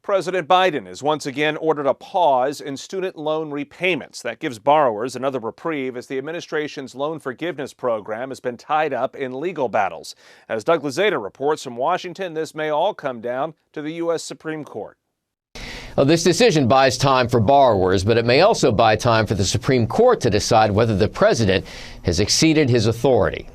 President Biden has once again ordered a pause in student loan repayments. That gives borrowers another reprieve as the administration's loan forgiveness program has been tied up in legal battles. As Doug Luzada reports from Washington, this may all come down to the U.S. Supreme Court. Well, this decision buys time for borrowers, but it may also buy time for the Supreme Court to decide whether the president has exceeded his authority.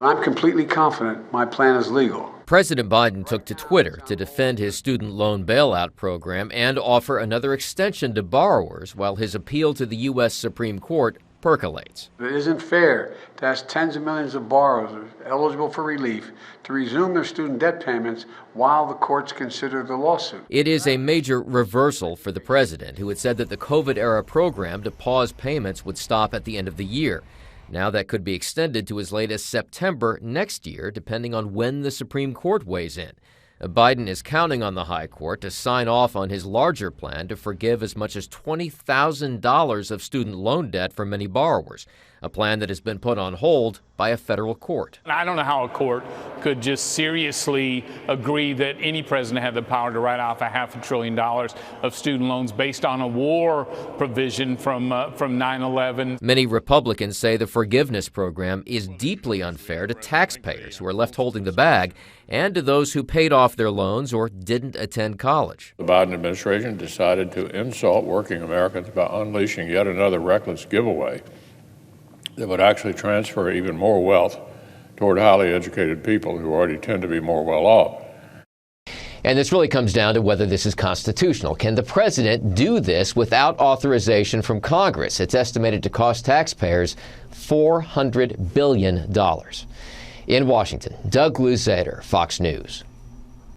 I'm completely confident my plan is legal. President Biden took to Twitter to defend his student loan bailout program and offer another extension to borrowers while his appeal to the U.S. Supreme Court percolates. It isn't fair to ask tens of millions of borrowers eligible for relief to resume their student debt payments while the courts consider the lawsuit. It is a major reversal for the president, who had said that the COVID-era program to pause payments would stop at the end of the year. Now that could be extended to as late as September next year, depending on when the Supreme Court weighs in. Biden is counting on the high court to sign off on his larger plan to forgive as much as $20,000 of student loan debt for many borrowers, a plan that has been put on hold by a federal court. I don't know how a court could just seriously agree that any president had the power to write off $500 billion of student loans based on a war provision from 9/11. Many Republicans say the forgiveness program is deeply unfair to taxpayers who are left holding the bag and to those who paid off their loans or didn't attend college. The Biden administration decided to insult working Americans by unleashing yet another reckless giveaway that would actually transfer even more wealth toward highly educated people who already tend to be more well off. And this really comes down to whether this is constitutional. Can the president do this without authorization from Congress? It's estimated to cost taxpayers $400 billion. In Washington, Doug Luzada, Fox News.